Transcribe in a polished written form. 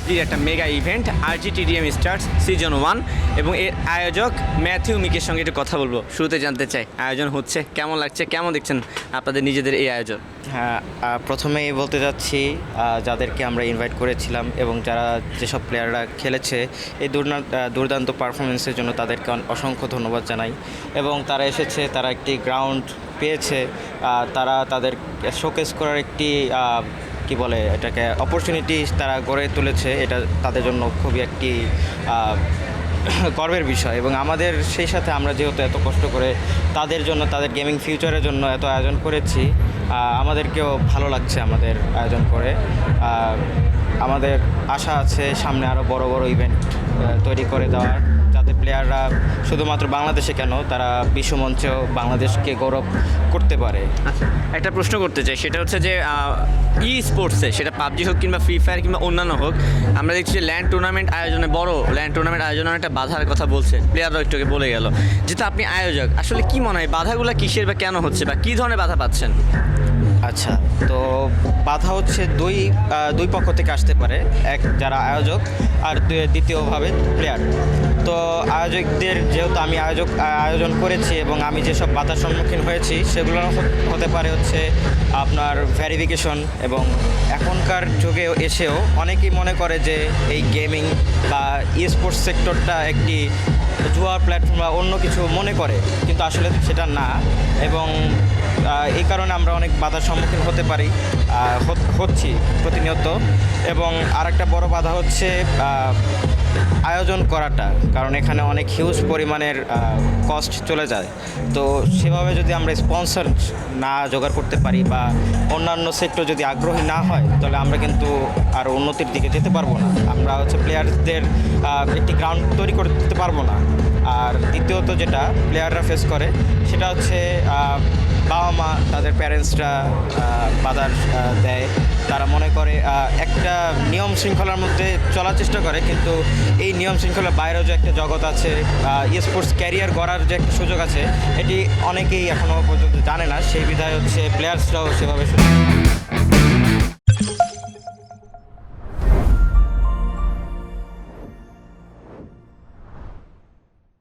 পাবজির একটা mega event RGTDM stars season 1 এবং এর আয়োজক ম্যাথিউ মিকের সঙ্গে একটু কথা বলবো। শুরুতে জানতে চাই আয়োজন হচ্ছে কেমন লাগছে, কেমন দেখছেন আপনাদের নিজেদের এই আয়োজন? হ্যাঁ, প্রথমেই বলতে যাচ্ছি যাদেরকে আমরা ইনভাইট করেছিলাম এবং যারা যেসব প্লেয়াররা খেলেছে এই দুর্দান্ত পারফরমেন্সের জন্য তাদেরকে অসংখ্য ধন্যবাদ জানাই। এবং তারা এসেছে, তারা একটি গ্রাউন্ড পেয়েছে, তারা তাদের শোকেস করার একটি কি বলে এটাকে অপরচুনিটি তারা গড়ে তুলেছে। এটা তাদের জন্য খুবই একটি গর্বের বিষয় এবং আমাদের সেই সাথে আমরা যেহেতু এত কষ্ট করে তাদের জন্য, তাদের গেমিং ফিউচারের জন্য এত আয়োজন করেছি, আমাদেরকেও ভালো লাগছে আমাদের আয়োজন করে। আমাদের আশা আছে সামনে আরও বড় বড় ইভেন্ট তৈরি করে দেওয়ার, যাতে প্লেয়াররা শুধুমাত্র বাংলাদেশে কেন, তারা বিশ্বমঞ্চেও বাংলাদেশকে গৌরব করতে পারে। আচ্ছা, একটা প্রশ্ন করতে চাই, সেটা হচ্ছে যে স্পোর্টসে, সেটা পাবজি হোক কিংবা ফ্রি ফায়ার কিংবা অন্যান্য হোক, আমরা দেখছি যে ল্যান্ড টুর্নামেন্ট আয়োজনে, বড় ল্যান্ড টুর্নামেন্ট আয়োজনে একটা বাধার কথা বলছে, প্লেয়াররা একটু আগে বলে গেল। যেহেতু আপনি আয়োজক, আসলে কি মনে হয় বাধাগুলো কিসের বা কেন হচ্ছে বা কী ধরনের বাধা পাচ্ছেন? আচ্ছা, তো বাধা হচ্ছে দুই পক্ষ থেকে আসতে পারে, এক যারা আয়োজক আর দ্বিতীয়ভাবে প্লেয়ার। তো আয়োজকদের, যেহেতু আমি আয়োজন করেছি এবং আমি যেসব বাধার সম্মুখীন হয়েছি সেগুলো হতে পারে হচ্ছে আপনার ভেরিফিকেশন। এবং এখনকার যুগে এসেও অনেকেই মনে করে যে এই গেমিং বা স্পোর্টস সেক্টরটা একটি জুয়ার প্ল্যাটফর্ম বা অন্য কিছু মনে করে, কিন্তু আসলে সেটা না। এবং এই কারণে আমরা অনেক বাধার সম্মুখীন হতে পারি, হচ্ছি প্রতিনিয়ত। এবং আরেকটা বড় বাধা হচ্ছে আয়োজন করাটা, কারণ এখানে অনেক হিউজ পরিমাণের কস্ট চলে যায়। তো সেভাবে যদি আমরা স্পন্সর না জোগাড় করতে পারি বা অন্যান্য সেক্টর যদি আগ্রহী না হয়, তাহলে আমরা কিন্তু আরও উন্নতির দিকে যেতে পারবো না। আমরা হচ্ছে প্লেয়ারদের একটি গ্রাউন্ড তৈরি করতে পারবো না। আর দ্বিতীয়ত যেটা প্লেয়াররা ফেস করে সেটা হচ্ছে বাবা মা, তাদের প্যারেন্টসরা বাধার দেয়। তারা মনে করে একটা নিয়ম শৃঙ্খলার মধ্যে চলার চেষ্টা করে, কিন্তু এই নিয়ম শৃঙ্খলার বাইরেও যে একটা জগৎ আছে, স্পোর্টস ক্যারিয়ার গড়ার যে একটা সুযোগ আছে, এটি অনেকেই এখনও পর্যন্ত জানে না। সেই বিধায় হচ্ছে প্লেয়ার্সরাও সেভাবে